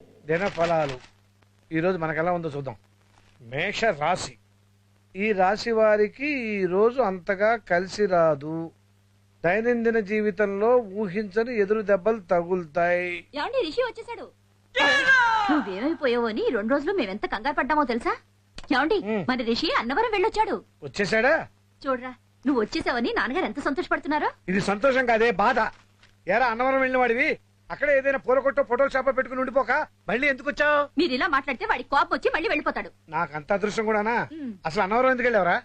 దినఫలాలు ఈరోజు మనకు ఎలా ఉందో చూద్దాం. మేష రాశి. ఈ రాశి వారికి ఈ రోజు అంతగా కలిసి రాదు. దైనందిన జీవితంలో ఊహించని ఎదురు దెబ్బలు తగులుతాయి. ఏమండి, రిషి వచ్చేసాడు. నువ్వేమైపోయావో అని 2 రోజులు మేమెంత కంగారు పడ్డామో తెలుసా? ఏమండి, మన రిషి అన్నవరం వెళ్ళొచ్చాడు. వచ్చేసాడా? చూడరా, నువ్వు వచ్చేసావని నాన్నగారు ఎంత సంతోషపడుతున్నారో. ఇది సంతోషం కాదే, బాధ. ఎరా అన్నవరం వెళ్ళిన వాడివి అక్కడ ఏదైనా పూల కొట్టో ఫోటోలు షాప్ పెట్టుకుని ఉండిపోక మళ్ళీ ఎందుకు వచ్చావు? మీరు ఇలా మాట్లాడితే వాడికి కోపం వచ్చి మళ్ళీ వెళ్ళిపోతాడు. నాకు అంత అదృష్టం కూడానా? అసలు అన్నవరం ఎందుకు వెళ్ళావరా?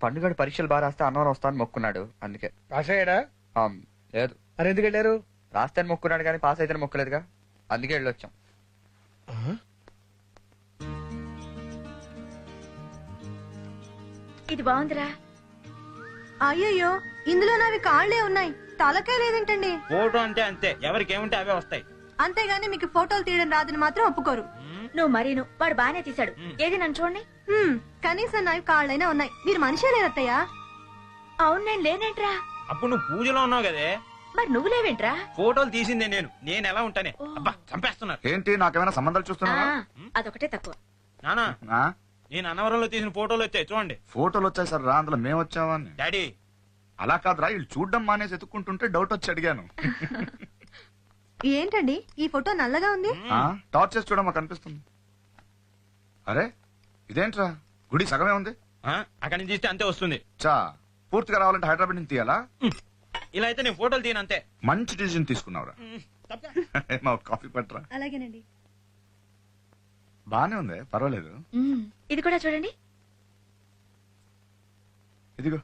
పండుగ పరీక్షలు బాగా రాస్తే అన్నవరం వస్తాను మొక్కున్నాడు, అందుకే. పాస్ అయ్యాడా? లేదు. మరి ఎందుకు వెళ్ళారు? రాస్తే మొక్కున్నాడు కానీ పాస్ అయితే మొక్కలేదుగా, అందుకే వెళ్ళొచ్చాం. ఇది బాగుందిరా. అయ్యయ్యో, ఇందులో నావి కాళ్లే ఉన్నాయి, తలకే లేదేంటండి? ఫోటో అంటే అంతే, ఎవరికి ఏముంటే అవే వస్తాయి. అంతేగాని మీకు ఫోటోలు తీయడం రాదని మాత్రం ఒప్పుకోరు. నువ్వు మరీను, వాడు బానే తీశాడు. ఏది నన్ను చూడండి. కనీసం నావి కాళ్ళైనా ఉన్నాయి. మీరు మనిషే లేరత్తయ్యా? అవును, నేను లేనేంట్రా. అప్పుడు నువ్వు పూజలో ఉన్నావు కదే, మరి నువ్వు లేవేంట్రా? ఫోటోలు తీసిందే నేను ఎలా ఉంటానే. అబ్బా చంపేస్తున్నారు. ఏంటి, నాకేమైనా సంబంధాలు చూస్తున్నావా? అదొకటే తక్కువ. నానా, ఆ? నేను అన్నవరంలో తీసిన ఫోటోలు వచ్చాయి చూడండి. ఫోటోలు వచ్చాయి సార్ రా, అందులో మేము వచ్చావని. డాడీ, అలా కాదురా, వీళ్ళు చూడడం మానేసి ఎత్తుక్కుంటుంటే డౌట్ వచ్చి అడిగాను. ఏంటండి ఈ ఫోటో నల్లగా ఉంది? టార్చ్ చేసి చూడమా కనిపిస్తుంది. అరే ఇదేంట్రా, గుడి సగమే ఉంది. అక్కడి నుంచి తీస్తే అంతే వస్తుంది. చా, పూర్తిగా రావాలంటే హైదరాబాద్ నుంచి తీయాలా? ఇలా అయితే నేను ఫోటోలు తీయను అంతే. మంచి డిసిజన్ తీసుకున్నావురా. మా కాఫీ పట్టరా. అలాగేనండి. బానే ఉంది, పర్వాలేదు. ఇది కూడా చూడండి. ఇదిగో.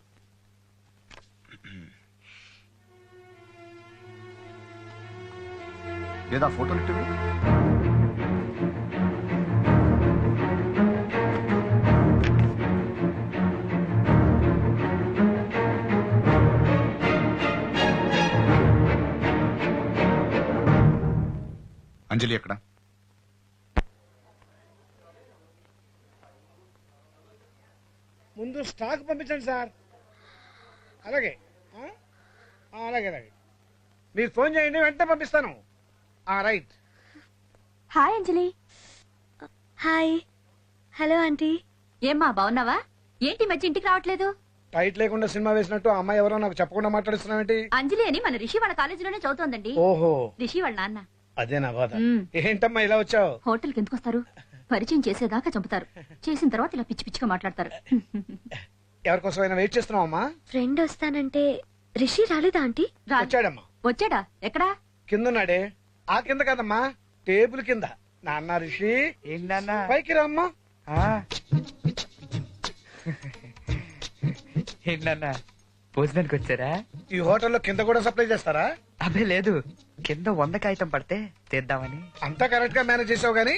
ఏదా ఫోటోలు ఇట్టివి? అంజలి ఎక్కడ? ముందు స్టాక్ పంపించండి సార్. అలాగే అలాగే అలాగే. మీరు ఫోన్ చేయండి, వెంటనే పంపిస్తాను. రైట్. హాయ్ అంజలి. హాయ్. Hello aunty. ఏమ్మా, బాగున్నావా? ఏంటి మధ్య ఇంటికి రావట్లేదు? టైట్ లేకుండా సినిమా వేసినట్టు ఆ అమ్మాయి ఎవరో నాకు చెప్పకుండా మాట్లాడుతున్నావేంటి? అంజలి అని మన రిషి వాళ్ళ కాలేజీలోనే చదువుతోందండి. ఓహో, రిషి వాళ్ళ నాన్న. అదే నా బాధ. ఏంటమ్మా ఇలా వచ్చావు? హోటల్కి ఎందుకు వస్తారు? పరిచయం చేసేదాకా చంపుతారు, చేసిన తర్వాత ఇలా పిచ్చి పిచ్చిగా మాట్లాడతారు. ఎవరికోసమైనా వెయిట్ చేస్తున్నావమ్మా? ఫ్రెండ్ వస్తానంటే రిషి రాలేదా ఆంటీ? వచ్చాడమ్మా. వచ్చాడా? ఎక్కడా? కిందన్నాడే. ఆ కింద కదమ్మా, టేబుల్ కింద. నాన్న రిషి ఏంటన్నా? పైకి రామ్మా. ఏంటన్నా, భోజనానికి వచ్చారా? ఈ హోటల్లో కింద కూడా సప్లై చేస్తారా? అబ్బే లేదు, కింద 100 కాగితం పడితే తీద్దామని. అంతా కరెక్ట్ గా మేనేజ్ చేసావు గానీ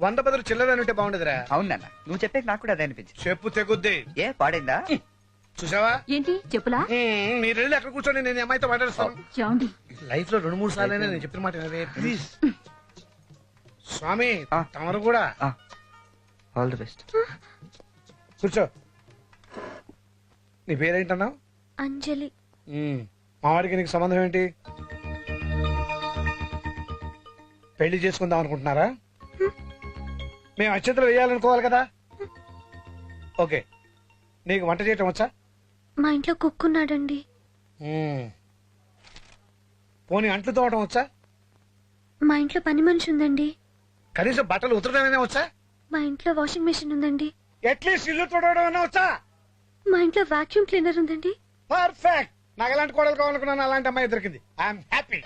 100 బదులు చిల్లరని ఉంటే బాగుండదురా. అవునన్నా, నువ్వు చెప్పే నాకు కూడా అదే అనిపించింది. చెప్పు తెగుద్ది. ఏ పాడైందా? చూసావా? ఏంటి చెప్పులా? మీరు వెళ్ళి అక్కడ కూర్చొని నేను ఈ అమ్మాయితో మాట్లాడుస్తాను. ఏమండి, లైఫ్ లో 2-3 సార్లు నేను చెప్పిన మాట వినవే, ప్లీజ్. స్వామి తమరు కూడా. All the best. కూర్చో. నీ పేరేంటన్నావు? అంజలి. మావాడికి నీకు సంబంధం ఏంటి? పెళ్లి చేసుకుందాం అనుకుంటున్నారా? మేము అక్షంతలు వేయాలనుకోవాలి కదా. ఓకే, నీకు వంట చేయటం వచ్చా? మా ఇంట్లో కుక్కున్నాడండి. పోనీ అంట్లు తోవటం వచ్చా? మా ఇంట్లో పని మనిషి ఉందండి. కనీసం బట్టలు ఉతరడమైనా వచ్చా? మా ఇంట్లో వాషింగ్ మెషిన్ ఉందండి. అట్లీస్ట్ ఇల్లు తోడవడం వచ్చా? మా ఇంట్లో వాక్యూమ్ క్లీనర్ ఉందండి. పర్ఫెక్ట్. నాకు ఎలాంటి కోడలు కావాలనుకున్నాను, అలాంటి అమ్మాయి దొరికింది. I'm happy.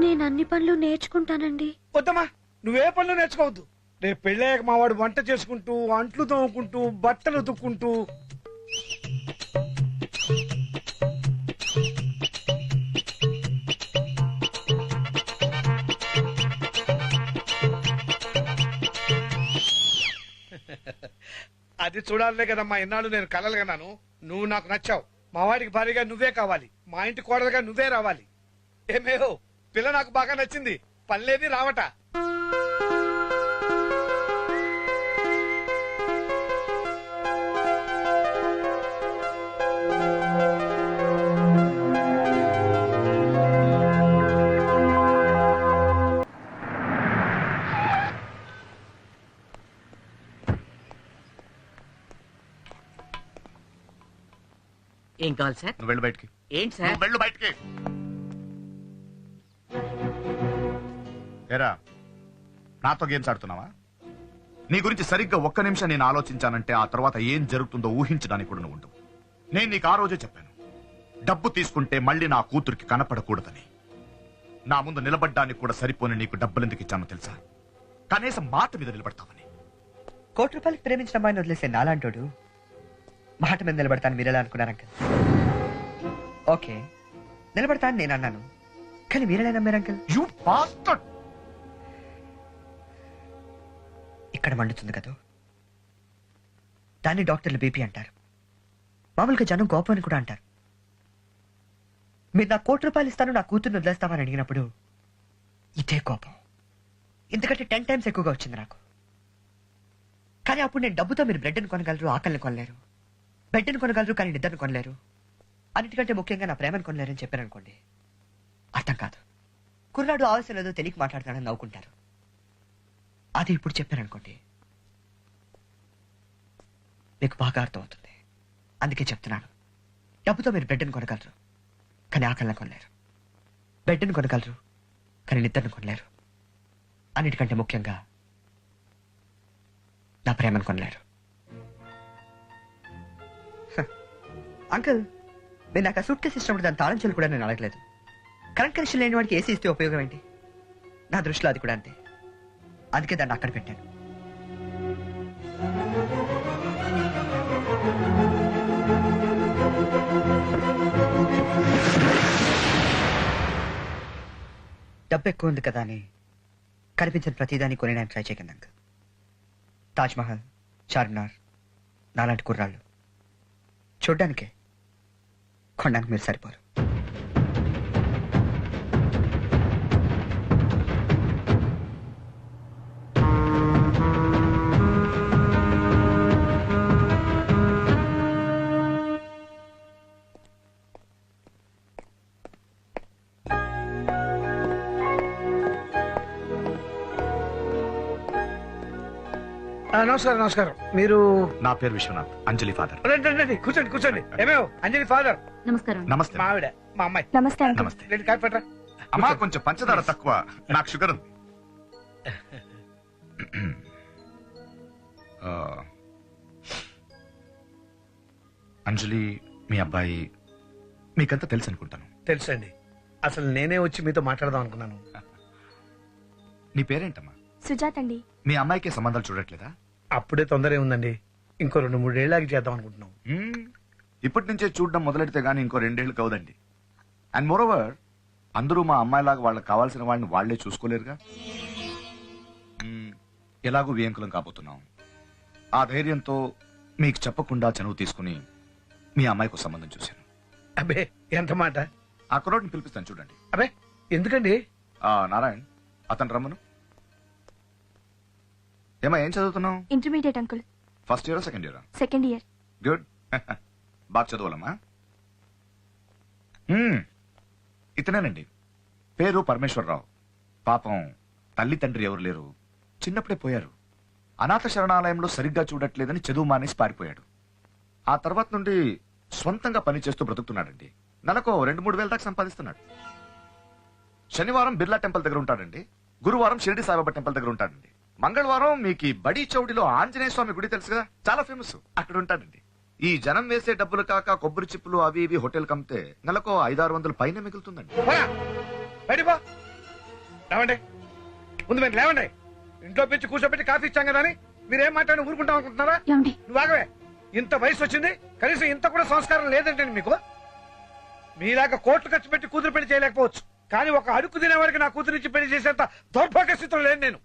నేను అన్ని పనులు నేర్చుకుంటానండి. వద్దమ్మా, నువ్వే పనులు నేర్చుకోవద్దు. రేపు పెళ్ళాక మా వాడు వంట చేసుకుంటూ, అంట్లు తోముకుంటూ, బట్టలు ఉతుక్కుంటూ. అది చూడాలనే కదమ్మా ఇన్నాళ్ళు నేను కలలు కన్నాను. నువ్వు నాకు నచ్చావు. మా వాడికి భారీగా నువ్వే కావాలి. మా ఇంటి కోడలుగా నువ్వే రావాలి. ఏమేహో, పిల్ల నాకు బాగా నచ్చింది. పనిలేని రావట. ఏం కావాలి సార్? నువ్వు వెళ్ళు బయటికి. ఏంటి సార్? నువ్వు వెళ్ళు బయటికి. ఏరా, నాతో గేమ్స్ ఆడుతున్నావా? నీ గురించి సరిగ్గా ఒక్క నిమిషం నేను ఆలోచించానంటే ఆ తర్వాత ఏం జరుగుతుందో ఊహించడానికి కూడా నువ్వు ఉండవు. నేను నీకు ఆ రోజే చెప్పాను, డబ్బు తీసుకుంటే మళ్ళీ నా కూతురికి కనపడకూడదని. నా ముందు నిలబడ్డానికి కూడా సరిపోని నీకు డబ్బులు ఎందుకు ఇచ్చానో తెలుసా? కనీసం మాట మీద నిలబడతావని. ₹1 ప్రేమించిన అమ్మాయిని వదిలేసే నాలాంటోడు మాట మీద నిలబడతాను మీరు ఎలా అనుకున్నారు అంకల్? ఓకే, నిలబడతాను నేను అన్నాను, కానీ మీరెలా నమ్మారు అంకల్? You bastard! ఇక్కడ మండుతుంది కదా, దాన్ని డాక్టర్లు బీపీ అంటారు. మామూలుగా జనం కోపం అని కూడా అంటారు. మీరు నా ₹1 ఇస్తాను, నా కూతుర్ని వదిలేస్తామని అడిగినప్పుడు ఇదే కోపం, ఎందుకంటే 10 times ఎక్కువగా వచ్చింది నాకు. కానీ అప్పుడు నేను డబ్బుతో మీరు బ్రెడ్ని కొనగలరు, ఆకలిని కొనలేరు. బెడ్ని కొనగలరు కానీ నిద్రను కొనలేరు. అన్నిటికంటే ముఖ్యంగా నా ప్రేమను కొనలేరని చెప్పాను అనుకోండి, అర్థం కాదు. కుర్రాడు ఆవశ్యం లేదో తెలియక మాట్లాడతాడని నవ్వుకుంటారు. అది ఇప్పుడు చెప్పాను అనుకోండి, మీకు బాగా అర్థం అవుతుంది. అందుకే చెప్తున్నాను, డబ్బుతో మీరు బెడ్ని కొనగలరు కానీ ఆకలిని కొనలేరు. బెడ్ని కొనగలరు కానీ నిద్రను కొనలేరు. అన్నిటికంటే ముఖ్యంగా నా ప్రేమను కొనలేరు. అంకుల్, మీరు నాకు ఆ సూట్ కేసు ఇచ్చినప్పుడు దాని తాళం చెల్లు కూడా నేను అడగలేదు. కరెంట్ కనెక్షన్ లేని వాడికి ఏసీ ఇస్తే ఉపయోగం ఏంటి? నా దృష్టిలో అది కూడా అంతే. అందుకే దాన్ని అక్కడ పెట్టాను. డబ్బు ఎక్కువ ఉంది కదా అని కనిపించిన ప్రతిదాన్ని కొనేయడానికి ట్రై చేయకండి అంకుల్. తాజ్మహల్, చార్మినార్ నాలాంటి కుర్రాళ్ళు చూడ్డానికే, కొనడానికి మీరు సరిపోరు. నమస్కారం. నమస్కారం. మీరు? నా పేరు విశ్వనాథ్, అంజలి ఫాదర్. రండి, రండి, కూర్చోండి, కూర్చోండి. ఏమేవ్ అంజలి ఫాదర్? నమస్కారం. నమస్తే. మా ఆవిడ, మా అమ్మాయి. నమస్తే అంకుల్. నమస్తే. రెండు కాఫీ పట్టరా. అమ్మా, కొంచెం పంచదార తక్కువ, నాకు షుగర్ ఉంది. ఆ, అంజలి, మీ అబ్బాయి మీకంతా తెలుసు అనుకుంటాను. తెలుసండి. అసలు నేనే వచ్చి మీతో మాట్లాడదాం అనుకున్నాను. నీ పేరేంటమ్మా? సుజాత్ అండి. మీ అమ్మాయికి సంబంధాలు చూడట్లేదా? అప్పుడే తొందర ఏముందండి, ఇంకో 2-3 ఏళ్ళకి చేద్దాం అనుకుంటున్నాం. ఇప్పటి నుంచే చూడడం మొదలెడితే గానీ ఇంకో 2 ఏళ్ళు కవదండి. అండ్ మోరోవర్, అందరూ మా అమ్మాయిలాగా వాళ్ళకి కావాల్సిన వాడిని వాళ్లే చూసుకోలేరుగా. ఎలాగూ వియంకులం కాబోతున్నాం. ఆ ధైర్యంతో మీకు చెప్పకుండా చనువు తీసుకుని మీ అమ్మాయికి సంబంధం చూశాను. అబ్బే, ఎంత మాట. ఆ కుర్రోడ్ని పిలిపిస్తాను, చూడండి. అబ్బే, ఎందుకండి? నారాయణ్, అతను రమ్మను. ఏమా, ఏం చదువుతున్నావు? Intermediate uncle. First year, second year? Second year. Good. బాగా చదవాలమ్మా. ఇతనేనండి, పేరు పరమేశ్వరరావు. పాపం తల్లి తండ్రి ఎవరు లేరు, చిన్నప్పుడే పోయారు. అనాథ శరణాలయంలో సరిగ్గా చూడట్లేదని చదువు మానేసి పారిపోయాడు. ఆ తర్వాత నుండి స్వంతంగా పని చేస్తూ బ్రతుకుతున్నాడండి. నెలకు 2-3 వేల దాకా సంపాదిస్తున్నాడు. శనివారం బిర్లా టెంపుల్ దగ్గర ఉంటాడండి. గురువారం షిరిడి సాయిబాబా టెంపుల్ దగ్గర ఉంటాడండి. మంగళవారం మీకు బడి చౌడిలో ఆంజనేయ స్వామి గుడి తెలుసు కదా, చాలా ఫేమస్, అక్కడ ఉంటాడండి. ఈ జనం వేసే డబ్బులు కాక కొబ్బరి చిప్పులు అవి ఇవి హోటల్ కమ్మితే నెలకు 500-600 పైన మిగులుతుందండి. లేవండి, ముందు మీరు లేవండి. ఇంట్లో పిచ్చి కూర్చోబెట్టి కాఫీ ఇచ్చాం కదా అని మీరేం మాట్లాడి ఊరుకుంటాం అనుకుంటున్నారా? నువ్వు ఆగవే. ఇంత వయసు వచ్చింది, కనీసం ఇంత కూడా సంస్కారం లేదంటండి మీకు. మీలాగా కోట్లు ఖర్చు పెట్టి కూతురు పెళ్లి చేయలేకపోవచ్చు, కానీ ఒక అడుగు తినేవారికి నా కూతురించి పెళ్లి చేసేంత దౌర్భాగ్య స్థితిలో లేను నేను.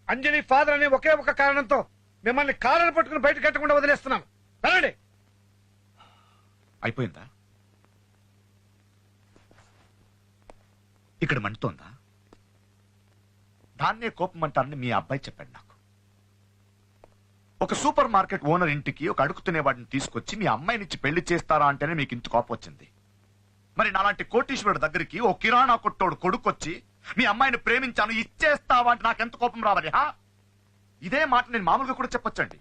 అంజలి ఫాదర్ అనే ఒకే ఒక కారణంతో మిమ్మల్ని కాళ్ళను పట్టుకుని బయట కట్టకుండా వదిలేస్తున్నాను. వెళ్ళండి. అయిపోయిందా? ఇక్కడ మంటోందా? దాన్నే కోపం అంటారని మీ అబ్బాయి చెప్పాడు నాకు. ఒక సూపర్ మార్కెట్ ఓనర్ ఇంటికి ఒక అడుగు తినేవాడిని తీసుకొచ్చి మీ అమ్మాయినిచ్చి పెళ్లి చేస్తారా అంటేనే మీకు ఇంత కోపం వచ్చింది. మరి నాలాంటి కోటీశ్వరుడు దగ్గరికి ఓ కిరాణా కొట్టోడు కొడుకొచ్చి మీ అమ్మాయిని ప్రేమించాను ఇచ్చేస్తావా అంటే నాకెంత కోపం రావాలి? ఇదే మాట నేను మామూలుగా కూడా చెప్పొచ్చండి.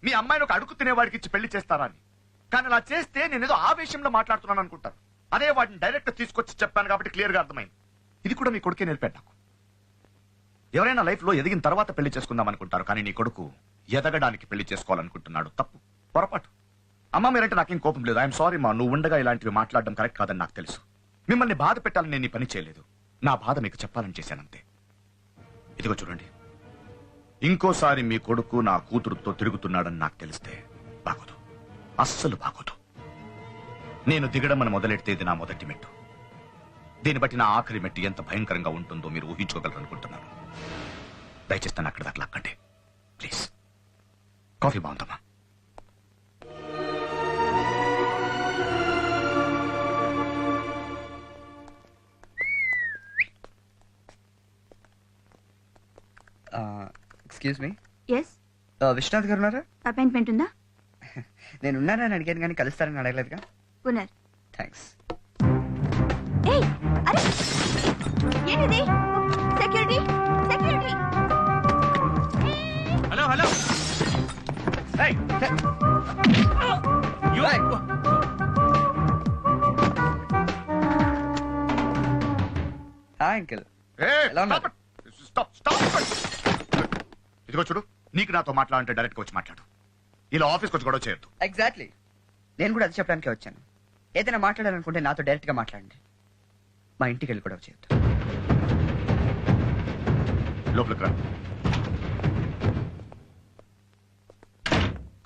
మీ అమ్మాయిని ఒక అడుగు తినేవాడికి ఇచ్చి పెళ్లి చేస్తారా అని. కానీ అలా చేస్తే నేనేదో ఆవేశంలో మాట్లాడుతున్నాను అనుకుంటాను. అదే వాటిని డైరెక్ట్ తీసుకొచ్చి చెప్పాను కాబట్టి క్లియర్ గా అర్థమైంది. ఇది కూడా మీ కొడుకే నేర్పాడు నాకు. ఎవరైనా లైఫ్ లో ఎదిగిన తర్వాత పెళ్లి చేసుకుందాం అనుకుంటారు, కానీ నీ కొడుకు ఎదగడానికి పెళ్లి చేసుకోవాలనుకుంటున్నాడు. తప్పు, పొరపాటు. అమ్మ మీరంటే నాకేం కోపం లేదు. ఐఎమ్ సారీ మా, నువ్వు ఉండగా ఇలాంటివి మాట్లాడడం కరెక్ట్ కాదని నాకు తెలుసు. మిమ్మల్ని బాధ పెట్టాలని నేను ఈ పని చేయలేదు. నా బాధ మీకు చెప్పాలని చేశానంతే. ఇదిగో చూడండి, ఇంకోసారి మీ కొడుకు నా కూతురుతో తిరుగుతున్నాడని నాకు తెలిస్తే బాగోదు, అస్సలు బాగోదు. నేను దిగడం అని మొదలెడితే ఇది నా మొదటి మెట్టు. దీన్ని బట్టి నా ఆఖరి మెట్టు ఎంత భయంకరంగా ఉంటుందో మీరు ఊహించుకోగలరు అనుకుంటున్నాను. దయచేసి నన్ను అక్కడ దాకా లాక్కండి ప్లీజ్. కాఫీ బాగుందమ్మా? ఎక్స్క్యూజ్ మీ, ఎస్, విశ్వనాథ్ గారు ఉన్నారా? అపాయింట్మెంట్ ఉందా? నేను ఉన్నానని అడిగాను కానీ కలుస్తారని అడగలేదుగా. పునర్. థ్యాంక్స్. ఏయ్, అరే ఏంటిది? Security, security. Hello hello. Hi uncle, ఎలా ఉన్నారు? ఇదిగో చూడు, నీకు నాతో మాట్లాడంటే డైరెక్ట్ గా వచ్చి మాట్లాడు. ఇలా ఆఫీస్కి వచ్చి గొడవ చేయొద్దు. ఎగ్జాక్ట్లీ, నేను కూడా అది చెప్పడానికే వచ్చాను. ఏదైనా మాట్లాడాలనుకుంటే నాతో డైరెక్ట్ గా మాట్లాడండి. మా ఇంటికి వెళ్ళి గొడవ చేయొద్దు. లోపలికి రా.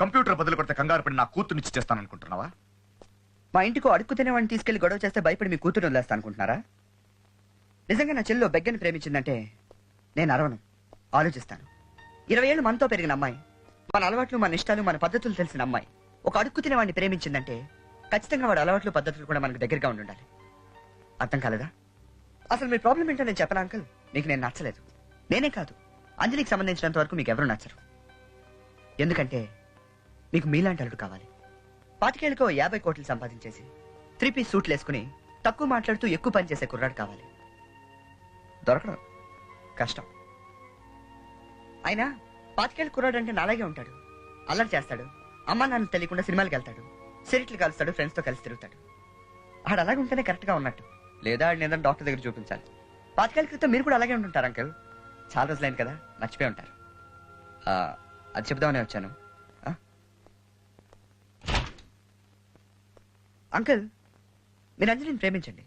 కంప్యూటర్ బదులు కొడితే కంగారు పడి నా కూతుర్నిచ్చి చేస్తాను అనుకుంటున్నావా? మా ఇంటికి అడుక్కు తినేవాడిని తీసుకెళ్లి గొడవ చేస్తే భయపడి మీ కూతురు వదిలేస్తా అనుకుంటున్నారా? నిజంగా నా చెల్లిలో బెగ్గని ప్రేమించిందంటే నేను అరవను, ఆలోచిస్తాను. 20 ఏళ్ళు మనతో పెరిగిన అమ్మాయి, మన అలవాట్లు, మన ఇష్టాలు, మన పద్ధతులు తెలిసిన అమ్మాయి ఒక అడుక్కు తినేవాడిని ప్రేమించిందంటే ఖచ్చితంగా వాడు అలవాట్లు, పద్ధతులు కూడా మనకు దగ్గరగా ఉండాలి. అర్థం కాలేదా? అసలు మీ ప్రాబ్లం ఏంటో నేను చెప్పను అంకుల్. మీకు నేను నచ్చలేదు. నేనే కాదు, అంజలికి సంబంధించినంత వరకు మీకు ఎవరు నచ్చరు. ఎందుకంటే మీకు మీలాంటి అల్లుడు కావాలి. 25 ఏళ్ళకో 50 కోట్లు సంపాదించేసి 3 పీస్ సూట్లు వేసుకుని తక్కువ మాట్లాడుతూ ఎక్కువ పని చేసే కుర్రాడు కావాలి. దొరకడం కష్టం. అయినా 25 ఏళ్ళ కుర్రాడు అంటే నాలాగే ఉంటాడు. అల్లరి చేస్తాడు, అమ్మా నాన్న తెలియకుండా సినిమాలకు వెళ్తాడు, సిరిట్లు కలుస్తాడు, ఫ్రెండ్స్ తో కలిసి తిరుగుతాడు. ఆడు అలాగే ఉంటేనే కరెక్ట్ గా ఉన్నట్టు. లేదా ఆడిని ఏదైనా డాక్టర్ దగ్గర చూపించాలి. 25 ఏళ్ళ క్రితం మీరు కూడా అలాగే ఉంటుంటారు అంకుల్. చాలా రోజులైంది కదా, మర్చిపోయి ఉంటారు. అది చెప్దామనే వచ్చాను. అంకుల్, మీరు అంజలిని ప్రేమించండి,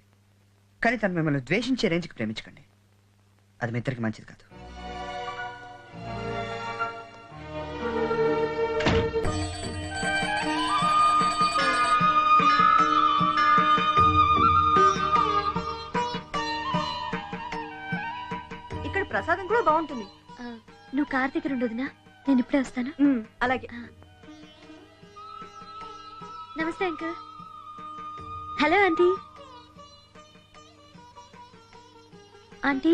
కానీ తను మిమ్మల్ని ద్వేషించే రేంజ్కి ప్రేమించకండి. అది మీ ఇద్దరికి మంచిది కాదు. ఇక్కడ ప్రసాదం కూడా బాగుంటుంది. నువ్వు కార్ దగ్గర ఉండదునా, నేను ఇప్పుడే వస్తాను. అలాగే. నమస్తే అంకుల్. Hello aunty. ఆంటీ,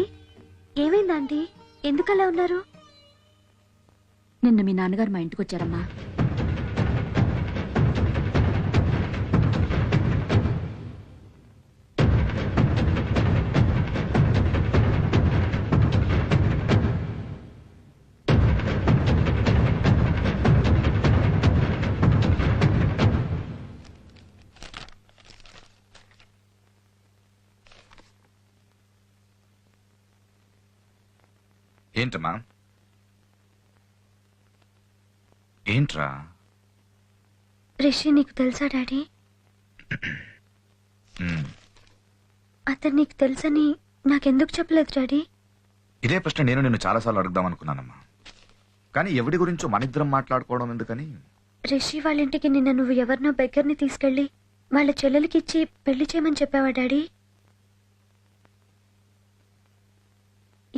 ఏమైంది ఆంటీ? ఎందుకు అలా ఉన్నారు? నిన్న మీ నాన్నగారు మా ఇంటికి వచ్చారమ్మా. ఏంటమ్మా? ఏంట్రా? రిషి నీకు తెలుసా డాడీ? అతను నీకు తెలుసని నాకెందుకు చెప్పలేదు డాడీ? ఇదే ప్రశ్న నేను నిన్ను చాలాసార్లు అడుగుదాం అనుకున్నానమ్మా, కానీ ఎవడి గురించో మనిద్దరం మాట్లాడుకోవడం ఎందుకని. రిషి వాళ్ళ ఇంటికి నిన్న నువ్వు ఎవరినో బెగ్గర్ని తీసుకెళ్లి వాళ్ళ చెల్లెలకి ఇచ్చి పెళ్లి చేయమని చెప్పావా డాడీ?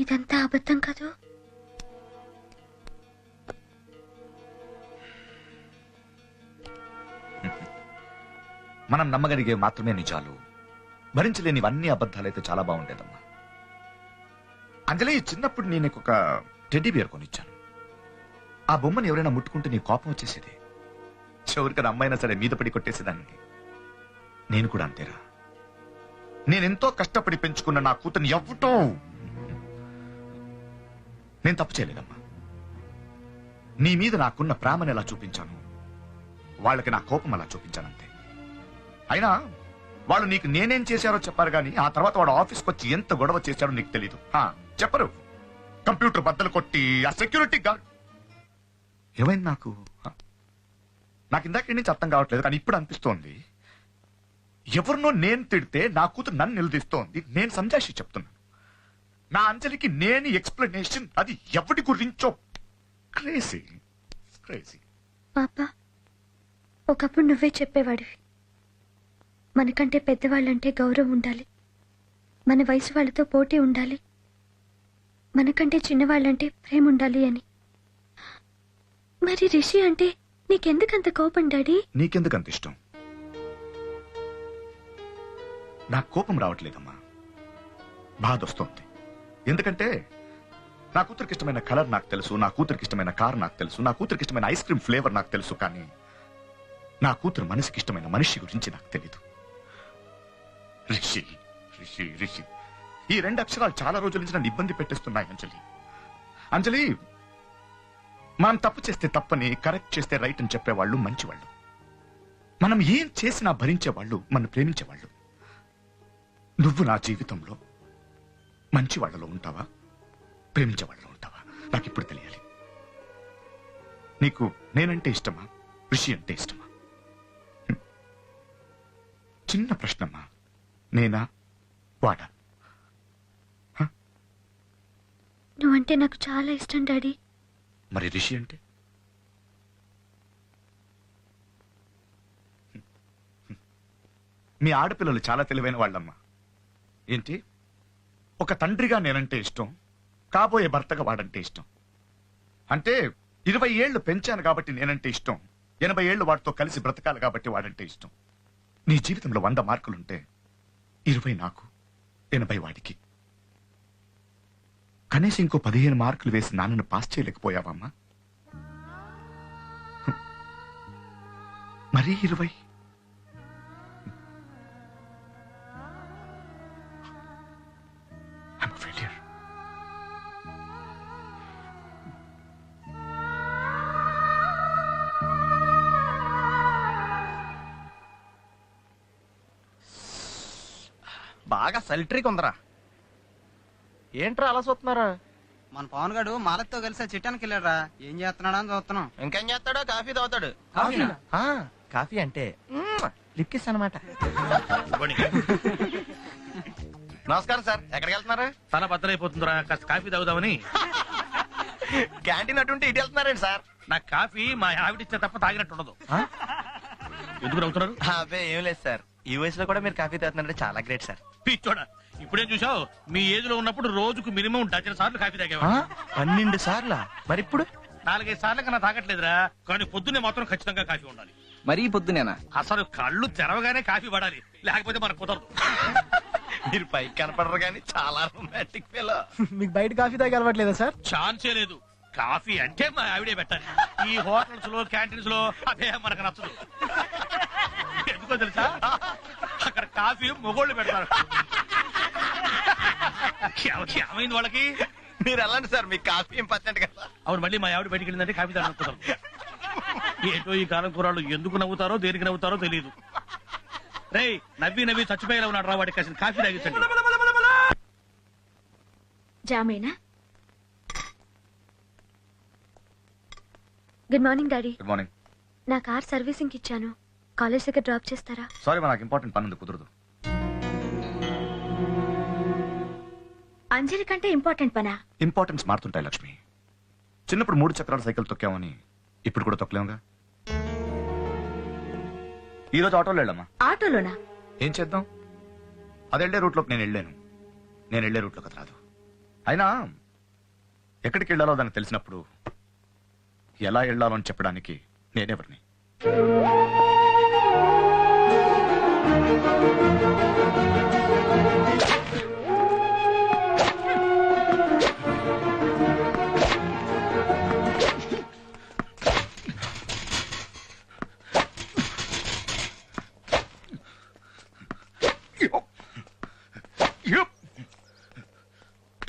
ఇదంతా అబద్ధం కాదు? మనం నమ్మగలిగే మాత్రమే నిజాలు, భరించలేనివన్నీ అబద్ధాలైతే చాలా బాగుండేదమ్మా. అంజలి, చిన్నప్పుడు నేను నీకు ఒక టెడ్డీ బియర్ కొనిచ్చాను. ఆ బొమ్మను ఎవరైనా ముట్టుకుంటే నీ కోపం వచ్చేసేది. చివరికి అమ్మాయినా సరే మీద పడి కొట్టేసేదాన్ని. నేను కూడా అంతేరా. నేనెంతో కష్టపడి పెంచుకున్న నా కూతుర్ని ఎవ్వటో. నేను తప్పు చేయలేదమ్మా. నీ మీద నాకున్న ప్రేమను ఎలా చూపించాను, వాళ్ళకి నా కోపం అలా చూపించానంతే. అయినా వాళ్ళు నీకు నేనేం చేశారో చెప్పారు కానీ ఆ తర్వాత వాడు ఆఫీస్కి వచ్చి ఎంత గొడవ చేశాడో నీకు తెలీదు. చెప్పరు. కంప్యూటర్ బద్దలు కొట్టి ఆ సెక్యూరిటీ గార్డ్ ఏమైంది నాకు ఇందాక నుంచి అర్థం కావట్లేదు, కానీ ఇప్పుడు అనిపిస్తోంది ఎవరినో నేను తిడితే నా కూతురు నన్ను నిలదీస్తోంది. నేను సంజాషి చెప్తున్నాను. నా అంజలికి నేను ఎక్స్ప్లెనేషన్, అది ఎవరి గురించో. Crazy crazy. పాపా, ఒకప్పుడు నువ్వే చెప్పేవాడివి, మనకంటే పెద్దవాళ్ళంటే గౌరవం ఉండాలి, మన వయసు వాళ్ళతో పోటీ ఉండాలి, మనకంటే చిన్నవాళ్ళంటే ప్రేమ ఉండాలి అని. మరి రిషి అంటే నీకెందుకంత కోపం డాడీ? నీకెందుకంత ఇష్టం? నాకు కోపం రావట్లేదమ్మా, బాధ వస్తోంది. ఎందుకంటే నా కూతురికి ఇష్టమైన కలర్ నాకు తెలుసు, నా కూతురికి ఇష్టమైన కార్ నాకు తెలుసు, నా కూతురికి ఇష్టమైన ఐస్ క్రీమ్ ఫ్లేవర్ నాకు తెలుసు, కానీ నా కూతురు మనసుకి ఇష్టమైన మనిషి గురించి నాకు తెలీదు. రిషి రిషి రిషి ఈ 2 అక్షరాలు చాలా రోజుల నుంచి నన్ను ఇబ్బంది పెట్టేస్తున్నాయి. అంజలి, మనం తప్పు చేస్తే తప్పని, కరెక్ట్ చేస్తే రైట్ అని చెప్పేవాళ్ళు మంచివాళ్ళు. మనం ఏం చేసినా భరించేవాళ్ళు, మనం ప్రేమించేవాళ్ళు. నువ్వు నా జీవితంలో మంచి వాళ్ళలో ఉంటావా, ప్రేమించే వాళ్ళలో ఉంటావా? నాకు ఇప్పుడు తెలియాలి. నీకు నేనంటే ఇష్టమా, రిషి అంటే ఇష్టమా? చిన్న ప్రశ్నమ్మా, నేనా వాడా? నువ్వంటే నాకు చాలా ఇష్టం డాడీ. మరి రిషి అంటే? మీ ఆడపిల్లలు చాలా తెలివైన వాళ్ళమ్మా. ఏంటి, ఒక తండ్రిగా నేనంటే ఇష్టం, కాబోయే భర్తగా వాడంటే ఇష్టం. అంటే 20 ఏళ్లు పెంచాను కాబట్టి నేనంటే ఇష్టం, 80 ఏళ్లు వాడితో కలిసి బ్రతకాలి కాబట్టి వాడంటే ఇష్టం. నీ జీవితంలో 100 మార్కులుంటే 20 నాకు, 80 వాడికి. కనీసం ఇంకో 15 మార్కులు వేసి నాన్నను పాస్ చేయలేకపోయావమ్మా? మరీ 20? I'm a failure. బాగా సల్ట్రీకి ఉందరా. ఏంట్రా అలా చూస్తున్నారా? మన పవన్ గడు మాలతో కలిసి చిట్టానికి వెళ్ళారా, ఏం చేస్తున్నాడా అని చూస్తున్నాం. ఇంకేం చేస్తాడో, కాఫీ తాగుతాడు. కాఫీ అంటే లిప్ కిస్ అన్నమాట. నమస్కారం సార్, ఎక్కడికి వెళ్తున్నారు? తల బద్దలైపోతుందిరా, కాస్త కాఫీ తాగుదామని. క్యాంటీన్ అటుంటే ఇటు వెళ్తున్నారండి సార్. నాకు కాఫీ మా ఆవిడిచ్చే తప్ప తాగినట్టు ఉండదు. ఎందుకు నవ్వుతున్నారు? అబ్బే ఏం లేదు సార్, ఈ వయసులో కూడా మీరు కాఫీ తాగుతున్నారంటే చాలా గ్రేట్ సార్. పిచ్చోడా, ఇప్పుడేం చూసావు? మీ ఏజ్ లో ఉన్నప్పుడు రోజుకు మినిమం 12 సార్లు కాఫీ తాగేవా? 12 సార్లా? మరి ఇప్పుడు 4-5 సార్లు కన్నా తాగట్లేదురా, కానీ పొద్దున్నే మాత్రం ఖచ్చితంగా కాఫీ ఉండాలి. మరీ పొద్దునేనా? అసలు కళ్ళు తెరవగానే కాఫీ పడాలి, లేకపోతే మనకు కుదరదు. మీరు పైకి కనపడరు కానీ చాలా రొమాంటిక్ ఫీల్. మీకు బయట కాఫీ తాగి అలవాట్లేదా సార్? ఛాన్సే లేదు. కాఫీ అంటే మా ఆవిడే పెట్టాలి. ఈ హోటల్స్ లో, క్యాంటీన్స్ లో అదే మనకు నచ్చదు. ఎందుకో తెలుసా, అక్కడ కాఫీ మొగోళ్ళు పెడతారు. ఏమైంది వాళ్ళకి? మీరు వెళ్ళండి సార్, మీకు కాఫీ ఇంపార్టెంట్ కదా. అవును, మళ్ళీ మా ఆవిడ బయటికి వెళ్ళిందంటే కాఫీ తాగడం కుదరదు. ఏంటో ఈ కాలం కూరళ్ళు ఎందుకు నవ్వుతారో, దేనికి నవ్వుతారో తెలియదు. రేయ్, నవ్వి నవ్వి చచ్చిపోయేలా ఉన్నాడు రా, వాడికి కాసిన కాఫీ తాగించండి. జామేనా? Good morning daddy. Good morning. నా కార్ సర్వీసింగ్ ఇచ్చాను, కాలేజ్ దగ్గర డ్రాప్ చేస్తారా? సారీ, నాకు ఇంపార్టెంట్ పని ఉంది, కుదరదు. అంజలి కంటే ఇంపార్టెంట్ పనా? ఇంపార్టెన్స్ మారుతుంటాయి లక్ష్మి. చిన్నప్పుడు 3 చక్రాల సైకిల్ తొక్కామని ఇప్పుడు కూడా తొక్కలేముగా. ఈ రోజు ఆటోలో వెళ్ళమ్మా. ఆటోలోనా? ఏం చేద్దాం, అది వెళ్లే రూట్లోకి నేను వెళ్ళాను, నేను వెళ్లే రూట్లోకి అది రాదు. అయినా ఎక్కడికి వెళ్ళాలో దానికి తెలిసినప్పుడు ఎలా వెళ్ళాలో అని చెప్పడానికి నేనెవరిని?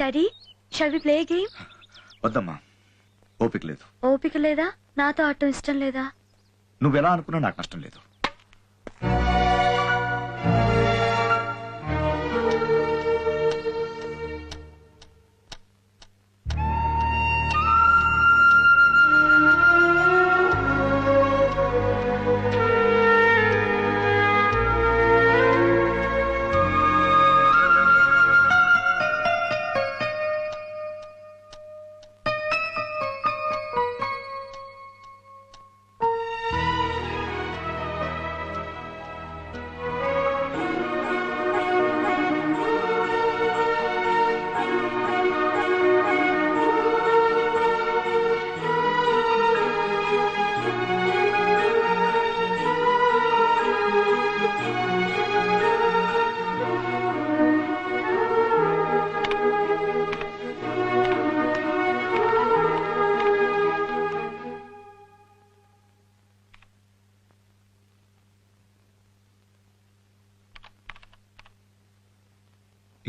Daddy, shall we play game? వద్దమ్మా, ఓపిక లేదు. ఓపిక లేదా? నాతో ఆడటం ఇష్టం లేదా? నువ్వెలా అనుకున్నా నాకు నష్టం లేదు.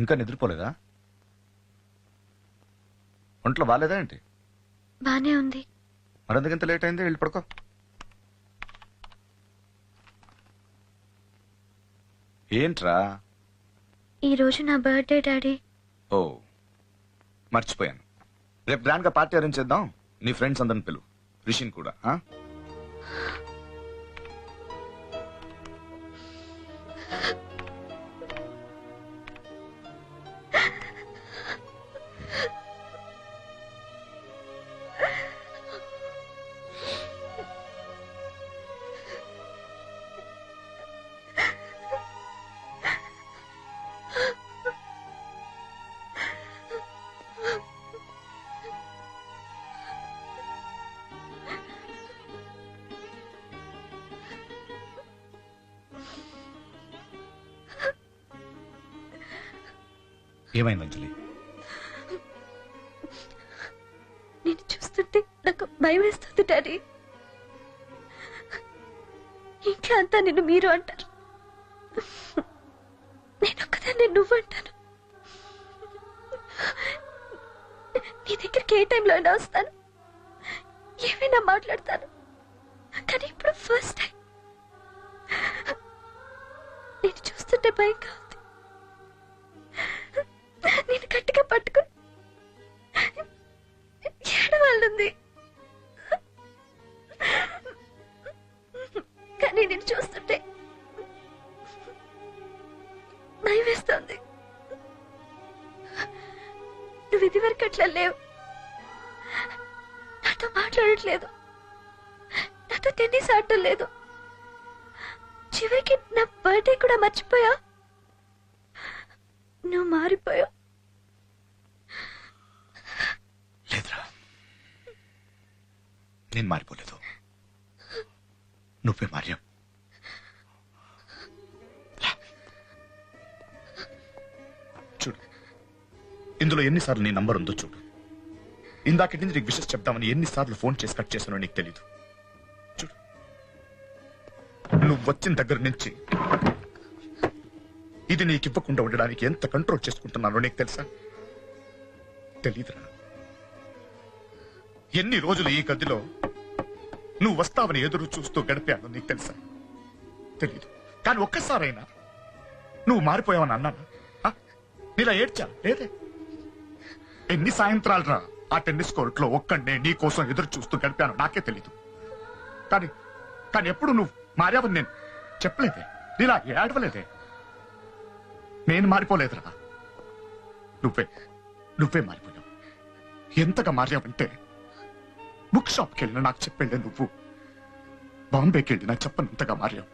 ఇంకా నిద్రపోలేదా? ఒంట్లో బాగాలేదా ఏంటి? బానే ఉంది. మరెందుకంత లేట్ అయింది? వెళ్ళి పడుకో. ఏంట్రా? ఈ రోజు నా బర్త్డే డాడీ. ఓ మర్చిపోయాను. రేపు గ్రాండ్ గా పార్టీ అరేంజ్ చేద్దాం. నీ ఫ్రెండ్స్ అందరిని పిలువు, రిషిన్ కూడా. ఏమైంది అంజలి? నేను చూస్తుంటే నాకు భయం వేస్తుంది డాడీ. ఇంకా అంతా నిన్ను మీరు అంటారు, నేను ఒక్కదాన్ని నువ్వు అంటాను. నీ దగ్గరికి ఏ టైంలో అయినా వస్తాను, ఏమైనా మాట్లాడతాను. కానీ ఇప్పుడు ఫస్ట్ టైం నేను చూస్తుంటే భయంగా ఉంది. నేను గట్టిగా పట్టుకుని ఏడవాళ్ళుంది, కానీ నేను చూస్తుంటే భయం వేస్తుంది. నువ్వు ఇది వరకు అట్లా లేవు, నాతో మాట్లాడట్లేదు, నాతో టెన్నిస్ ఆడటం లేదు, చివరికి నా బర్త్డే కూడా మర్చిపోయా. నువ్వు మారిపోయావు. లేదురా, నేను మారిపోలేదు, నువ్వే మారావు. చూడు, ఇందులో ఎన్నిసార్లు నీ నంబర్ ఉందో చూడు. ఇందాక నుంచి నీకు విషయం చెప్తామని ఎన్నిసార్లు ఫోన్ చేసి కట్ చేసానో నీకు తెలీదు. చూడు, నువ్వు వచ్చిన దగ్గర నుంచి ఇది నీకు ఇవ్వకుండా ఉండడానికి ఎంత కంట్రోల్ చేసుకుంటున్నానో నీకు తెలుసా? తెలీదురా. ఎన్ని రోజులు ఈ గదిలో నువ్వు వస్తావని ఎదురు చూస్తూ గడిపాను నీకు తెలుసా? తెలీదు. కానీ ఒక్కసారైనా నువ్వు మారిపోయావని అన్నానా? నీలా ఏడ్చా లేదే? ఎన్ని సాయంత్రాలు రా ఆ టెన్నిస్ కోర్టులో ఒక్కడే నీ కోసం ఎదురు చూస్తూ గడిపాను నాకే తెలీదు. కానీ కానీ ఎప్పుడు నువ్వు మారావని నేను చెప్పలేదే, నీలా ఏడవలేదే. నేను మారిపోలేదురా, నువ్వే మారిపోయావు. ఎంతగా మారావంటే బుక్ షాప్కి వెళ్ళినా నాకు చెప్పేళ్ళే నువ్వు, బాంబేకి వెళ్ళినా చెప్పనంతగా మారావు.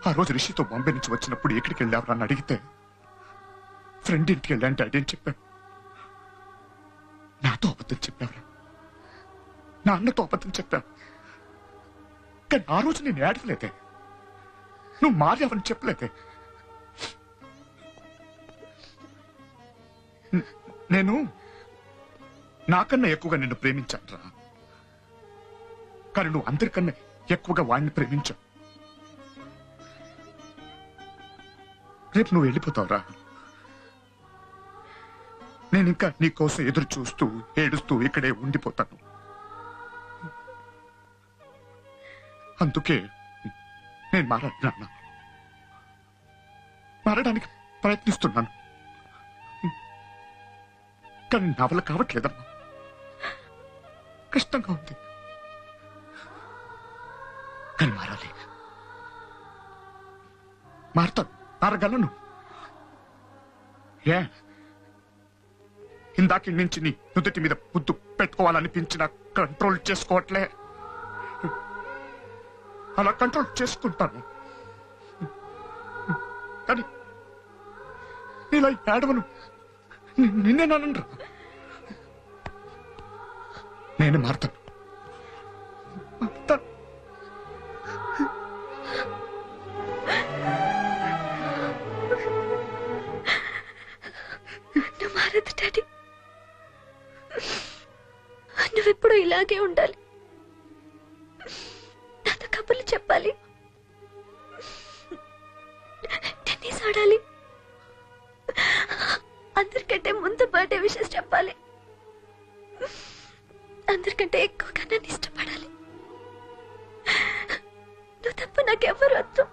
ఆ రోజు రిషితో బాంబే నుంచి వచ్చినప్పుడు ఎక్కడికి వెళ్ళావు అని అడిగితే ఫ్రెండ్ ఇంటికి వెళ్ళాను డాడీ అని చెప్పావు. నాతో అబద్ధం చెప్పావురా, నా అన్నతో అబద్ధం చెప్పావు. కానీ ఆ రోజు నేను ఏడవలేదే, నువ్వు మారావని చెప్పలేదే. నేను నాకన్నా ఎక్కువగా నిన్ను ప్రేమించాను రా, కానీ నువ్వు అందరికన్నా ఎక్కువగా వాడిని ప్రేమించావు. రేపు నువ్వు వెళ్ళిపోతావురా, నేను ఇంకా నీ కోసం ఎదురు చూస్తూ ఏడుస్తూ ఇక్కడే ఉండిపోతాను. అందుకే నేను మారాను నాన్న. మారడానికి ప్రయత్నిస్తున్నాను, కానీ నా వల్ల కావట్లేదమ్మా. కష్టంగా ఉంది, కానీ మారాలి. మారతాను, మారగలను. ఏ ఇందాకి నుంచి నీ నుదుటి మీద ముద్దు పెట్టుకోవాలనిపించిన కంట్రోల్ చేసుకోవట్లే. అలా కంట్రోల్ చేసుకుంటాను, కానీ ఇలా ఏడవను. నిన్నేనానండ్రా. నేను మారతాను. నువ్వు మారదు డాడీ. నువ్వెప్పుడు ఇలాగే ఉండాలి, నాతో కబుర్లు చెప్పాలి, టెన్నిస్ ఆడాలి, అందరికంటే ముందు బర్త్డే విషెస్ చెప్పాలి, అందరికంటే ఎక్కువగా నన్ను ఇష్టపడాలి. నువ్వు తప్ప నాకెవ్వరు వద్దు.